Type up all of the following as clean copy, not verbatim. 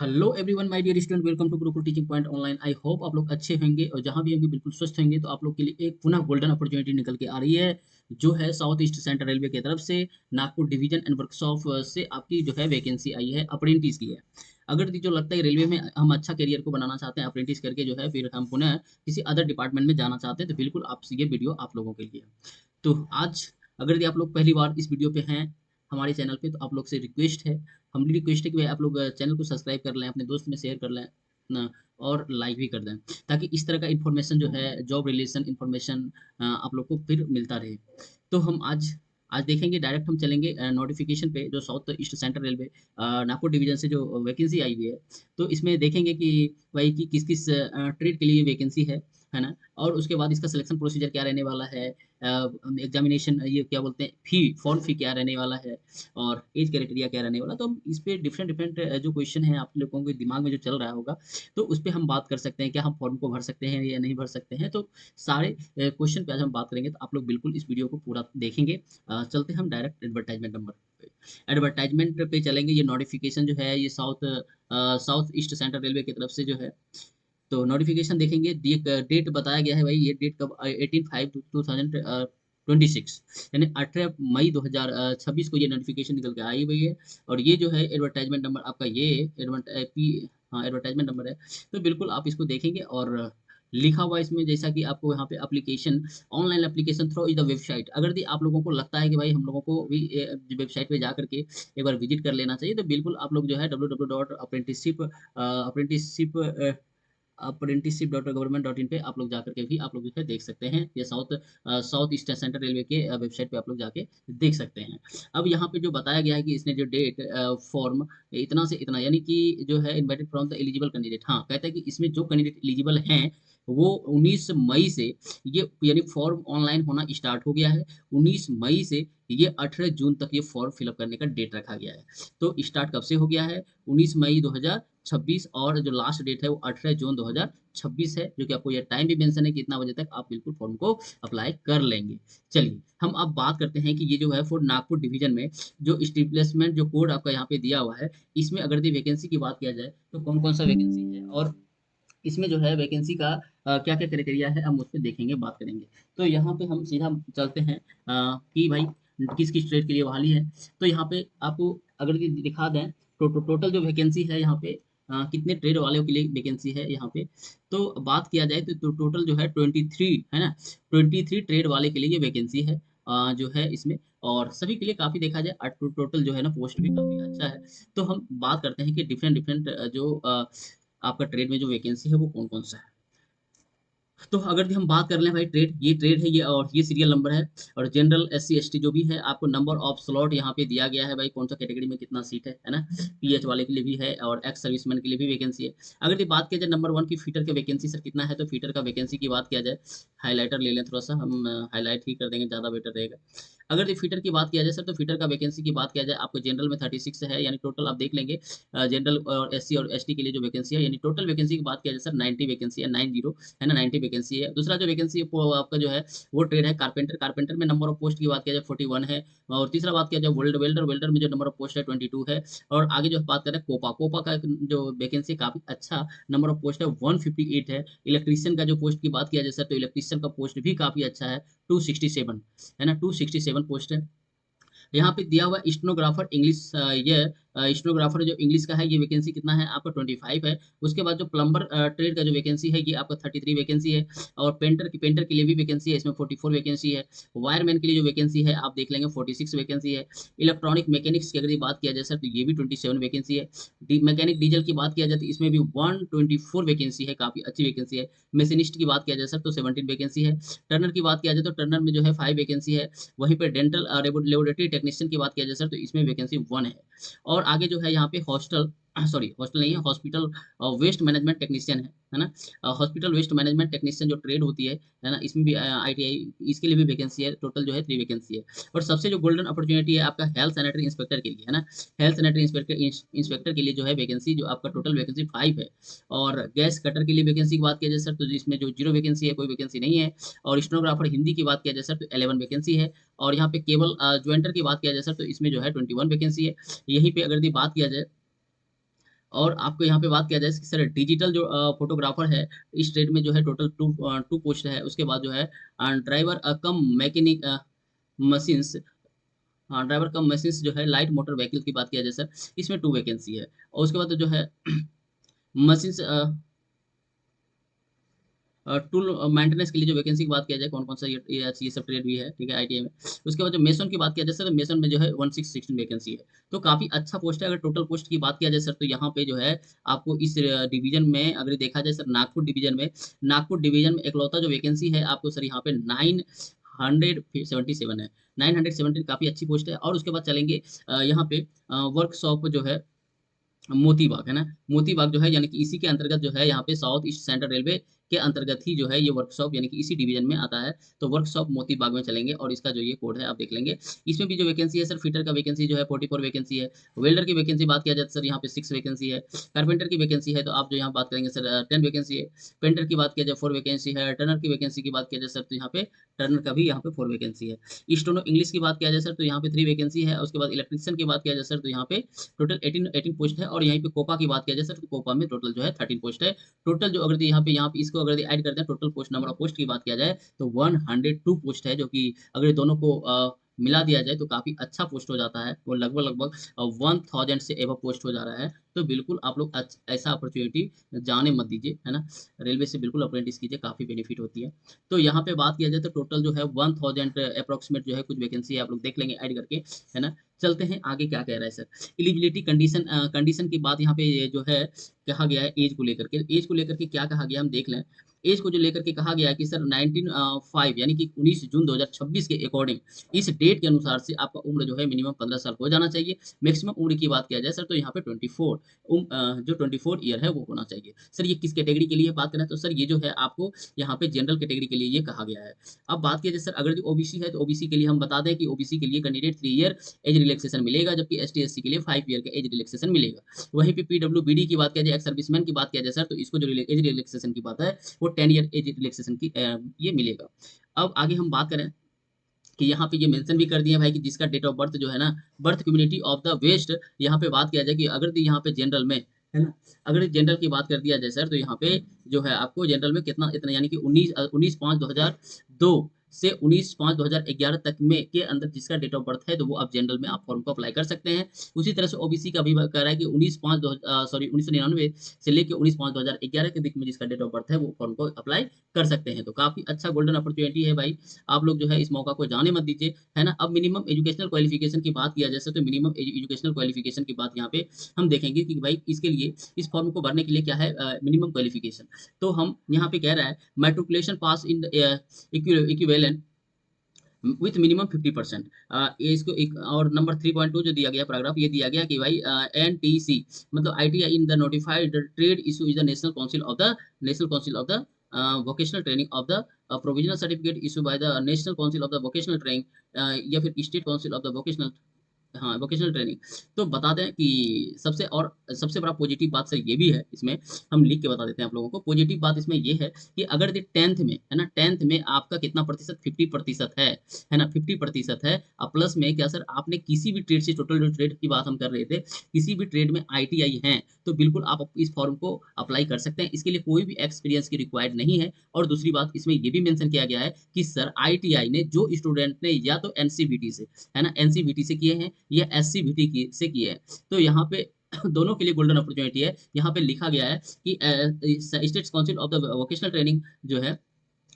Hello everyone my dear student, welcome to Gurukul teaching point online. I hope आप लोग अच्छे होंगे और जहां भी होंगे बिल्कुल स्वस्थ होंगे। तो आप लोग के लिए एक पुनः गोल्डन अपॉर्चुनिटी निकल के आ रही है, जो है साउथ ईस्ट सेंट्रल रेलवे की तरफ से नागपुर डिवीजन एंड वर्कशॉप से आपकी जो है वैकेंसी आई है अप्रेंटिस की है। अगर जो लगता है रेलवे में हम अच्छा करियर को बनाना चाहते हैं, अप्रेंटिस करके जो है फिर हम पुनः किसी अदर डिपार्टमेंट में जाना चाहते हैं, तो बिल्कुल आप ये वीडियो आप लोगों के लिए। तो आज अगर यदि आप लोग पहली बार इस वीडियो पे हैं हमारे चैनल पे, तो आप लोग से रिक्वेस्ट है, हमारी रिक्वेस्ट है कि भाई आप लोग चैनल को सब्सक्राइब कर लें, अपने दोस्त में शेयर कर लें ना, और लाइक भी कर दें, ताकि इस तरह का इन्फॉर्मेशन जो है जॉब रिलेशन इन्फॉर्मेशन आप लोग को फिर मिलता रहे। तो हम आज आज देखेंगे, डायरेक्ट हम चलेंगे नोटिफिकेशन पे, जो south east central railway Nagpur division से जो वैकेंसी आई हुई है। तो इसमें देखेंगे कि भाई कि किस किस ट्रेड के लिए वैकेंसी है ना, और उसके बाद इसका सिलेक्शन प्रोसीजर क्या रहने वाला है, एग्जामिनेशन ये क्या बोलते हैं, फॉर्म फी क्या रहने वाला है, और एज क्राइटेरिया क्या रहने वाला। तो हम इस पे डिफरेंट डिफरेंट जो क्वेश्चन है आप लोगों के दिमाग में जो चल रहा होगा, तो उस पे हम बात कर सकते हैं, क्या हम फॉर्म को भर सकते हैं या नहीं भर सकते हैं। तो सारे क्वेश्चन पे आज हम बात करेंगे, तो आप लोग बिल्कुल इस वीडियो को पूरा देखेंगे। चलते हैं हम डायरेक्ट एडवर्टाइजमेंट नंबर पे, एडवर्टाइजमेंट पे चलेंगे। ये नोटिफिकेशन जो है ये साउथ ईस्ट सेंट्रल रेलवे की तरफ से जो है, तो नोटिफिकेशन देखेंगे। डेट बताया गया है भाई, ये डेट कब, 18/5/2026, यानी 18 मई 2026 को ये नोटिफिकेशन निकल के आई हुई है। और ये जो है एडवर्टाइजमेंट नंबर आपका, ये हाँ एडवर्टाइजमेंट नंबर है। तो बिल्कुल आप इसको देखेंगे, और लिखा हुआ इसमें जैसा कि आपको यहाँ पे application, online application through is the website. अगर यदि आप लोगों को लगता है कि भाई हम लोगों को भी वेबसाइट पे जा करके एक बार विजिट कर लेना चाहिए, तो बिल्कुल आप लोग जो है www.apprenticeship apprenticeship.government.in पे आप लोग जाकर के भी आप लोग जो है देख सकते हैं। ये साउथ ईस्ट सेंट्रल रेलवे के वेबसाइट पे आप लोग जाके देख सकते हैं। अब यहाँ पे जो बताया गया है कि इसने जो डेट फॉर्म इतना से इतना, यानी कि जो है invited from the eligible candidate, हाँ कहता है कि इसमें जो कैंडिडेट एलिजिबल हैं वो 19 मई से, ये यानी फॉर्म ऑनलाइन होना स्टार्ट हो गया है 19 मई से, ये 18 जून तक ये फॉर्म फिलअप करने का डेट रखा गया है। तो स्टार्ट कब से हो गया है, 19 मई 2026, और जो लास्ट डेट है वो 18 जून 2026 है, जो कि आपको ये टाइम भी मेंशन है कि इतना बजे तक आप बिल्कुल फॉर्म को अप्लाई कर लेंगे। चलिए हम अब बात करते हैं कि ये जो है फॉर नागपुर डिवीजन में जो स्टेब्लिशमेंट जो कोड आपका यहाँ पे दिया हुआ है, इसमें अगर दी वैकेंसी की बात किया जाए तो कौन कौन सा वैकेंसी है, और इसमें जो है वैकेंसी का क्या क्या क्राइटेरिया है, हम उस पर देखेंगे, बात करेंगे। तो यहाँ पे हम सीधा चलते हैं कि भाई किस किस ट्रेड के लिए बहाली है। तो यहाँ पे आपको अगर ये दिखा दें, टोटल जो वैकेंसी है यहाँ पे, कितने ट्रेड वालों के लिए वैकेंसी है यहाँ पे। तो बात किया जाए तो टोटल जो है 23 है ना, 23 ट्रेड वाले के लिए ये वैकेंसी है जो है इसमें। और सभी के लिए काफ़ी देखा जाए टोटल जो है ना पोस्ट भी काफ़ी अच्छा है। तो हम बात करते हैं कि डिफरेंट डिफरेंट जो आपका ट्रेड में जो वैकेंसी है वो कौन कौन सा है। तो अगर हम बात कर लें भाई, ये ट्रेड है ये, और ये सीरियल नंबर है। और जनरल एससी एसटी जो भी है, आपको नंबर ऑफ स्लॉट यहाँ पे दिया गया है भाई, कौन सा कैटेगरी में कितना सीट है ना। पीएच वाले के लिए भी है और एक्स सर्विसमैन के लिए भी वैकेंसी है। अगर ये बात किया जाए नंबर 1 की फीटर के वैकेंसी सर कितना है, तो फीटर का वैकेंसी की बात किया जाए, हाईलाइटर ले लें थोड़ा सा, हम हाईलाइट ही कर देंगे, ज़्यादा बेटर रहेगा। अगर ये फीटर की बात किया जाए सर, तो फीटर का वैकेंसी की बात किया जाए, आपको जनरल में 36 है, यानी टोटल आप देख लेंगे जनरल और एससी और एसटी के लिए जो वैकेंसी है, यानी टोटल वैकेंसी की बात किया जाए सर 90 वैकेंसी है, 90 है ना, 90 वैकेंसी है। दूसरा जो वैकेंसी आपका जो है वो ट्रेड है कारपेंटर। कारपेंटर में नंबर ऑफ पोस्ट की बात किया जाए 41 है। और तीसरा बात किया जाए वेल्डर, वेल्डर में जो नंबर ऑफ पोस्ट है 22 है। और आगे जो बात करें कोपा का जो वैकेंसी काफी अच्छा नंबर ऑफ पोस्ट है 158 है। इलेक्ट्रीशियन का जो पोस्ट की बात किया जाए सर, तो इलेक्ट्रीशियन का पोस्ट भी काफी अच्छा है, 267 है ना, 267 पोस्ट है। यहाँ पे दिया हुआ स्टेनोग्राफर इंग्लिश, ये स्टेनोग्राफर जो इंग्लिश का है, ये वैकेंसी कितना है आपका 25 है। उसके बाद जो प्लम्बर ट्रेड का जो वैकेंसी है ये आपका 33 वैकेंसी है। और पेंटर के लिए भी वैकेंसी है, इसमें 44 वैकेंसी है। वायरमैन के लिए जो वैकेंसी है आप देख लेंगे 46 वैकेंसी है। इलेक्ट्रॉनिक मैकेनिक्स की अगर बात किया जाए सर, तो ये भी 27 वैकेंसी है। मैकेनिक डीजल की बात किया जाए तो इसमें भी 124 वैकेंसी है, काफी अच्छी वैकेंसी है। मशीनिस्ट की बात किया जाए सर, तो 17 वैकेंसी है। टर्नर की बात किया जाए तो टर्नर में जो है 5 वैकेंसी है। वहीं पे डेंटल लेबोरेटरी टेक्नीशियन की बात किया जाए सर, तो इसमें वैकेंसी 1 है। और आगे जो है यहाँ पे हॉस्टल सॉरी हॉस्टल नहीं है, हॉस्पिटल वेस्ट मैनेजमेंट टेक्नीशियन है ना। हॉस्पिटल वेस्ट मैनेजमेंट टेक्नीशियन जो ट्रेड होती है ना, इसमें भी आईटीआई इसके लिए भी वैकेंसी है। टोटल जो है 3 वैकेंसी है। और सबसे जो गोल्डन अपॉर्चुनिटी है आपका हेल्थ सैनिटरी इंस्पेक्टर के लिए है ना। हेल्थ सैनिटरी इंस्पेक्टर के लिए जो है वैकेंसी, जो आपका टोटल वैकेंसी 5 है। और गैस कटर के लिए वैकेंसी की बात किया जाए सर, तो इसमें जो 0 वैकेंसी है, कोई वैकेंसी नहीं है। और स्टेनोग्राफर हिंदी की बात किया जाए सर, तो 11 वैकेंसी है। और यहाँ पे केबल ज्वाइंटर की बात किया जाए सर, तो इसमें जो है 21 वैकेंसी है। यहीं पे अगर बात किया जाए और आपको यहाँ पे बात किया जाए कि सर डिजिटल जो फोटोग्राफर है इस ट्रेड में जो है टोटल टू पोस्ट है। उसके बाद जो है ड्राइवर कम मैकेनिक मशीन्स, हाँ ड्राइवर कम मशीन्स जो है लाइट मोटर व्हीकल की बात किया जाए सर, इसमें 2 वैकेंसी है। और उसके बाद जो है मशीन्स टूल मेंटेनेंस के लिए जो वैकेंसी की बात किया जाए कौन कौन सा ये सब ट्रेड भी है, ठीक है आईटीआई में। उसके बाद जो मेसन की बात किया जाए सर, तो मेसन में जो है 1616 वैकेंसी है। तो काफी अच्छा पोस्ट है। अगर टोटल पोस्ट की बात किया जाए सर, तो यहाँ पे जो है आपको इस डिवीजन में अगर देखा जाए सर, नागपुर डिवीजन में इकलौता जो वैकेंसी है आपको सर यहाँ पे 977 है। 970 काफी अच्छी पोस्ट है। और उसके बाद चलेंगे यहाँ पे वर्कशॉप जो है मोती बाग है ना, मोती बाग जो है यानी कि इसी के अंतर्गत जो है यहाँ पे साउथ ईस्ट सेंट्रल रेलवे के अंतर्गत ही जो है ये वर्कशॉप यानी कि इसी डिवीजन में आता है। तो वर्कशॉप मोती बाग में चलेंगे और इसका जो ये कोड है आप देख लेंगे। इसमें भी जो वैकेंसी है सर, फिटर का वैकेंसी जो है 44 वैकेंसी है। वेल्डर की वैकेंसी बात किया जाए तो सर यहाँ पे 6 वैकेंसी है। कारपेंटर की वैकेंसी है तो आप जो यहाँ बात करेंगे सर 10 वैकेंसी है। पेंटर की बात किया जाए 4 वैकेंसी है। टर्नर की वैकेंसी की बात किया जाए सर, तो यहाँ पे टर्नर का भी यहाँ पे 4 वैकेंसी है। स्टोनो इंग्लिश की बात किया जाए सर, तो यहाँ पे 3 वैकेंसी है। उसके बाद इलेक्ट्रिशियन की बात किया जाए सर, तो यहाँ पे टोटल 18 पोस्ट है। और यहीं पे कोपा की बात किया जाए सर, तो कोपा में टोटल जो है 13 पोस्ट है। टोटल जो अगर यहाँ पे इसको अगर ऐड करते हैं, total post number of post की बात किया जाए तो 102 पोस्ट है, जो कि अगर ये दोनों को मिला दिया जाए तो काफी अच्छा पोस्ट हो जाता है। वो लगभग लगभग 1000 से एबव पोस्ट हो जा रहा है। तो बिल्कुल आप लोग ऐसा अपॉर्चुनिटी जाने मत दीजिए, है ना। रेलवे से बिल्कुल अप्रेंटिस कीजिए, काफी बेनिफिट होती है। तो यहाँ पे बात किया जाए तो टोटल जो है 1000 अप्रोक्सीमेट जो है कुछ वैकेंसी आप लोग देख लेंगे ऐड करके, है ना। चलते हैं आगे क्या कह रहा है सर। एलिजिबिलिटी कंडीशन, कंडीशन की बात यहाँ पे ये जो है कहा गया है एज को लेकर के। एज को लेकर के क्या कहा गया हम देख लें। एज को जो लेकर के कहा गया है कि सर 1905 यानी कि 19 जून 2026 के अकॉर्डिंग इस डेट के अनुसार से आपका उम्र जो है मिनिमम 15 साल हो जाना चाहिए। मैक्सिमम उम्र की बात किया जाए सर, तो यहाँ पे 24 जो 24 ईयर है वो होना चाहिए। सर ये किस कैटेगरी के लिए बात करें तो सर ये जो है आपको यहाँ पे जनरल कैटेगरी के लिए ये कहा गया है। अब बात किया जाए सर अगर जो ओबीसी है, तो ओबीसी के लिए हम बता दें कि ओबीसी के लिए कैंडिडेट 3 ईयर एज रिलैक्सेशन मिलेगा, जबकि एसटी एससी के लिए 5 ईयर का एज रिलैक्सेशन मिलेगा। वहीं पे पीडब्ल्यूबीडी की बात किया जाए, एक्स सर्विसमैन की बात किया जाए सर, तो इसको जो एज रिलैक्सेशन की बात है वो 10 ईयर एज रिलैक्सेशन की ये मिलेगा। अब आगे हम बात करें कि यहाँ पे ये मेंशन भी कर दिया भाई कि जिसका डेट ऑफ बर्थ जो है ना, birth community of the west, यहाँ पे बात किया जाए कि अगर यहाँ पे जनरल में, है ना, अगर जनरल की बात कर दिया जाए सर, तो यहाँ पे जो है आपको जनरल में कितना इतना यानी कि 19/5/2002 से 19/5/2011 तक में के अंदर जिसका डेट ऑफ बर्थ है, तो वो आप जनरल में आप फॉर्म को अप्लाई कर सकते हैं। उसी तरह से ओबीसी का भी कह रहा है कि 1999 से लेकर 19/5/2011 के बीच में जिसका डेट ऑफ बर्थ है वो फॉर्म को अप्लाई कर सकते हैं। तो काफी अच्छा गोल्डन अपॉर्चुनिटी है भाई, आप लोग जो है इस मौका को जाने मत दीजिए, है ना। अब मिनिमम एजुकेशनल क्वालिफिकेशन की बात किया जैसे, तो मिनिमम एजुकेशनल क्वालिफिकेशन की बात यहाँ पे हम देखेंगे कि भाई इसके लिए इस फॉर्म को भरने के लिए क्या है मिनिमम क्वालिफिकेशन। तो हम यहाँ पे कह रहा है matriculation pass in equivalent with minimum 50%। ये इसको एक और नंबर 3.2 जो दिया गया पैराग्राफ, ये दिया गया कि भाई एनटीसी मतलब ITI in the notified trade issue is the national council of the vocational training of the provisional certificate issued by the national council of the vocational training या फिर state council of the vocational, हाँ vocational training. तो बता दें कि सबसे बड़ा positive बात सर ये भी है, इसमें हम लिख के बता देते हैं आप लोगों को। पॉजिटिव बात इसमें ये है कि अगर 10th में, है ना, 10th में आपका कितना प्रतिशत, 50% है ना, 50% है। अब प्लस में क्या सर, आपने किसी भी ट्रेड से, टोटल जो ट्रेड की बात हम कर रहे थे, किसी भी ट्रेड में आईटीआई है, तो बिल्कुल आप इस फॉर्म को अप्लाई कर सकते हैं। इसके लिए कोई भी एक्सपीरियंस की रिक्वायर्ड नहीं है। और दूसरी बात इसमें ये भी मेंशन किया गया है कि सर आईटीआई ने जो स्टूडेंट ने या तो एनसीवीटी से, है ना, एनसीवीटी से किए हैं या एससीवीटी की से किए हैं, तो यहाँ पे दोनों के लिए गोल्डन अपॉर्चुनिटी है। यहाँ पे लिखा गया है कि state council of the vocational training जो है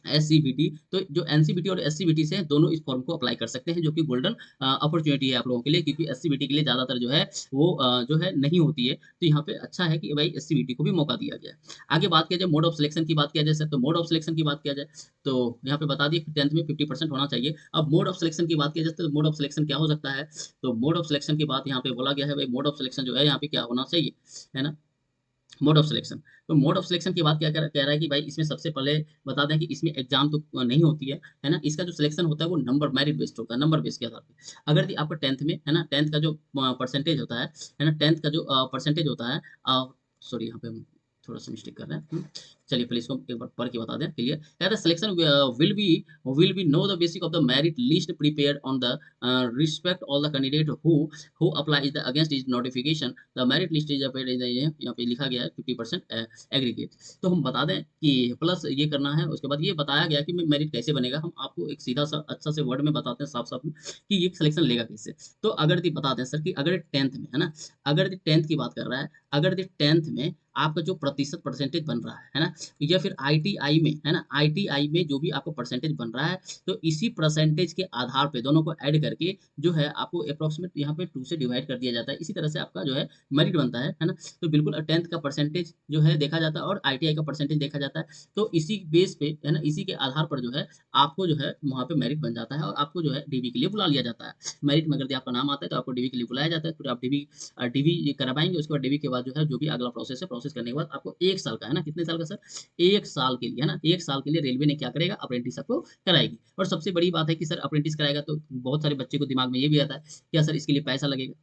एससीबीटी, तो जो एनसीबीटी और एससीबीटी से दोनों इस फॉर्म को अप्लाई कर सकते हैं, जो कि गोल्डन अपॉर्चुनिटी है आप लोगों के लिए, क्योंकि एससीबीटी के लिए ज्यादातर जो है वो जो है नहीं होती है। तो यहाँ पे अच्छा है कि भाई एससीबीटी को भी मौका दिया गया है। आगे बात किया जाए मोड ऑफ सिलेक्शन की बात किया जाए सर, तो मोड ऑफ सिलेक्शन की बात किया जाए तो यहाँ पे बता दिए कि 10th में 50% होना चाहिए। अब मोड ऑफ सिलेक्शन की बात किया जाए तो मोड ऑफ सिलेक्शन क्या हो सकता है, तो मोड ऑफ सिलेक्शन की बात यहाँ पे बोला गया है भाई, मोड ऑफ सिलेक्शन जो है यहाँ पे क्या होना चाहिए, है ना, मोड ऑफ सिलेक्शन। तो मोड ऑफ सिलेक्शन की बात क्या कह रहा है कि भाई इसमें सबसे पहले बता दें कि इसमें एग्जाम तो नहीं होती है ना। इसका जो सिलेक्शन होता है वो नंबर मेरिट बेस्ड होता है, नंबर बेस के आधार पे। अगर आपका 10th में, है ना, 10th का जो परसेंटेज होता है ना, 10th का जो परसेंटेज होता है, सॉरी यहाँ पे हम थोड़ा सा मिस्टेक कर रहे हैं। चलिए पहले इसको एक बार पढ़ के बता दें क्लियर। कहता है selection will be know the basic of the merit list prepared on the respect all the candidate who apply the against is notification the merit list is यहाँ पे लिखा गया है 50% एग्रीगेट। तो हम बता दें कि प्लस ये करना है, उसके बाद ये बताया गया कि मेरिट कैसे बनेगा। हम आपको एक सीधा सा अच्छा से वर्ड में बताते हैं साफ साफ में कि ये सिलेक्शन लेगा कैसे। तो अगर बताते हैं सर कि अगर 10th में है ना, अगर 10th की बात कर रहा है, अगर 10th में आपका जो प्रतिशत परसेंटेज बन रहा है ना, या फिर आईटीआई में है ना, आईटीआई में जो भी आपको परसेंटेज बन रहा है, तो इसी परसेंटेज के आधार पे दोनों को ऐड करके जो है आपको अप्रोक्सीमेट यहाँ पे 2 से डिवाइड कर दिया जाता है। इसी तरह से आपका जो है मेरिट बनता है ना। तो बिल्कुल 10th का परसेंटेज जो है देखा जाता है और आईटीआई का परसेंटेज देखा जाता है। तो इसी बेस पे है ना, इसी के आधार पर जो है आपको जो है वहाँ पे मेरिट बन जाता है और आपको जो है डीवी के लिए बुला लिया जाता है। मेरिट में अगर आपका नाम आता है तो आपको डीवी के लिए बुलाया जाता है, फिर आप डीवी करवाएंगे। उसके बाद डीवी के बाद जो है जो भी अगला प्रोसेस है, प्रोसेस करने के बाद आपको 1 साल का है ना, कितने साल का सर, 1 साल के लिए है ना, 1 साल के लिए रेलवे ने क्या करेगा, अप्रेंटिस आपको कराएगी। और सबसे बड़ी बात है कि सर अप्रेंटिस कराएगा तो बहुत सारे बच्चे को दिमाग में ये भी आता है क्या सर इसके लिए पैसा लगेगा।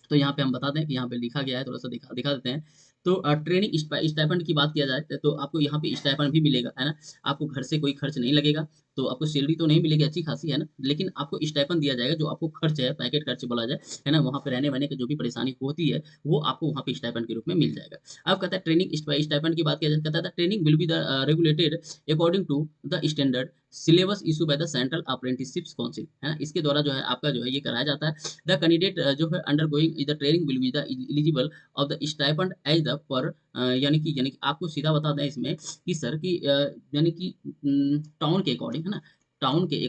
तो यहाँ पे हम बता दें कि यहाँ पे लिखा गया है, थोड़ा सा दिखा दिखा देते हैं। तो ट्रेनिंग स्टाइपेंड की बात किया जाए तो आपको यहाँ पे स्टाइपेंड भी मिलेगा है ना। आपको घर से कोई खर्च नहीं लगेगा, तो आपको सैलरी तो नहीं मिलेगी अच्छी खासी है ना, लेकिन आपको स्टाइपेंड दिया जाएगा। जो आपको खर्च है, पैकेट खर्च बोला जाए है ना, वहाँ पे रहने वहने की जो भी परेशानी होती है वो आपको वहाँ पे स्टाइपेंड के रूप में मिल जाएगा। अब कहता है ट्रेनिंग स्टाइपेंड की बात किया जाए, कहता है training will be the regulated according to the standard syllabus issue by the central apprenticeship council है ना। इसके द्वारा जो है आपका जो है ये कराया जाता है। द कैंडिडेट जो है undergoing the training will be the eligible of the stipend as the per यानी कि आपको सीधा बता दें इसमें कि सर कि यानी कि टाउन के अकॉर्डिंग है ना, टाउन के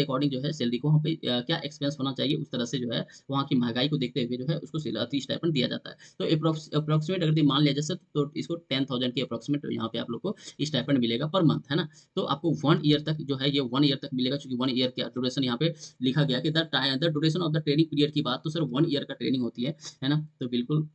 अकॉर्डिंग जो है सैलरी को वहाँ पे क्या एक्सपेंस होना चाहिए, उस तरह से जो है वहाँ की महंगाई को देखते हुए जो है उसको स्टाइपेंड दिया जाता है। तो अप्रोक्सीमेट अगर मान लिया जैसे तो इसको 10,000 के अप्रोक्सीमेट यहाँ पे आप लोग को स्टाइपेंड मिलेगा पर मंथ है ना। तो आपको 1 ईयर तक जो है ये 1 ईयर तक मिलेगा, क्योंकि 1 ईयर का ड्यूरेशन यहाँ पे लिखा गया कि the duration of the training period की बात तो सर 1 ईयर का ट्रेनिंग होती है ना। तो बिल्कुल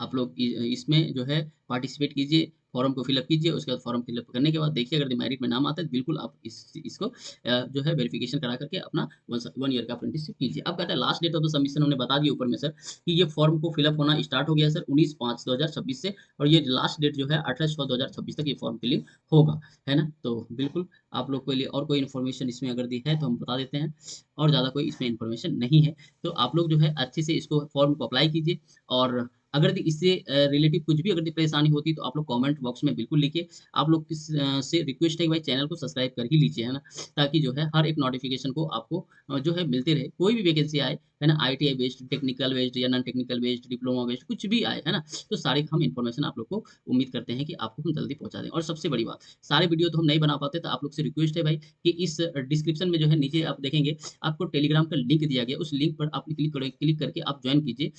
आप लोग इसमें जो है पार्टिसिपेट कीजिए, फॉर्म को फिलअप कीजिए। उसके बाद फॉर्म फिलअप करने के बाद देखिए अगर मेरिट में नाम आता है तो बिल्कुल आप इसको जो है वेरिफिकेशन करा करके अपना 1 ईयर का अप्रेंटिसशिप कीजिए। अब कहता है last date of the submission हमने बता दिया ऊपर में सर कि ये फॉर्म को फिलअप होना स्टार्ट हो गया सर 19/5/2026 से, और ये लास्ट डेट जो है 18/6/2026 तक ये फॉर्म फिलिंग होगा है ना। तो बिल्कुल आप लोग के लिए और कोई इन्फॉर्मेशन इसमें अगर दी है तो हम बता देते हैं, और ज़्यादा कोई इसमें इन्फॉर्मेशन नहीं है। तो आप लोग जो है अच्छे से इसको फॉर्म को अप्लाई कीजिए, और अगर इससे रिलेटिव कुछ भी अगर परेशानी होती है तो आप लोग कमेंट बॉक्स में बिल्कुल लिखिए। आप लोग से रिक्वेस्ट है कि भाई चैनल को सब्सक्राइब कर ही लीजिए है ना, ताकि जो है हर एक नोटिफिकेशन को आपको जो है मिलते रहे। कोई भी वैकेंसी आए है ना, आईटीआई बेस्ड, टेक्निकल बेस्ड या non technical based, diploma based, कुछ भी आए है ना, तो सारे हम इन्फॉर्मेशन आप लोग को उम्मीद करते हैं कि आपको हम जल्दी पहुंचा दें। और सबसे बड़ी बात, सारे वीडियो तो हम नहीं बना पाते, तो आप लोग से रिक्वेस्ट है भाई कि इस डिस्क्रिप्शन में जो है नीचे आप देखेंगे आपको टेलीग्राम का लिंक दिया गया, उस लिंक पर आप क्लिक करके आप ज्वाइन कीजिए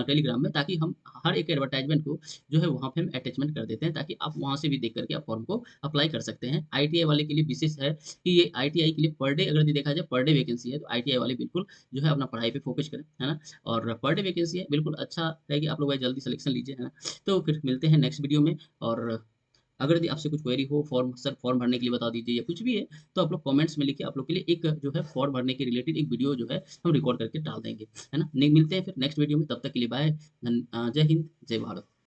टेलीग्राम में, ताकि हम हर एक एडवर्टाइजमेंट को जो है वहाँ पे हम अटैचमेंट कर देते हैं, ताकि आप वहाँ से भी देख करके आप फॉर्म को अप्लाई कर सकते हैं। आईटीआई वाले के लिए विशेष है कि ये आईटीआई के लिए पर डे अगर देखा जाए पर डे वैकेंसी है, तो आईटीआई वाले बिल्कुल जो है अपना पढ़ाई पे फोकस करें है ना। और पर डे वैकेंसी है, बिल्कुल अच्छा है कि आप लोग जल्दी सिलेक्शन लीजिए है ना। तो फिर मिलते हैं नेक्स्ट वीडियो में। और अगर यदि आपसे कुछ क्वेरी हो, फॉर्म सर फॉर्म भरने के लिए बता दीजिए या कुछ भी है, तो आप लोग कमेंट्स में लिखिए। आप लोग के लिए एक जो है फॉर्म भरने के रिलेटेड एक वीडियो जो है हम रिकॉर्ड करके डाल देंगे है ना। मिलते हैं फिर नेक्स्ट वीडियो में, तब तक के लिए बाय। जय हिंद, जय भारत।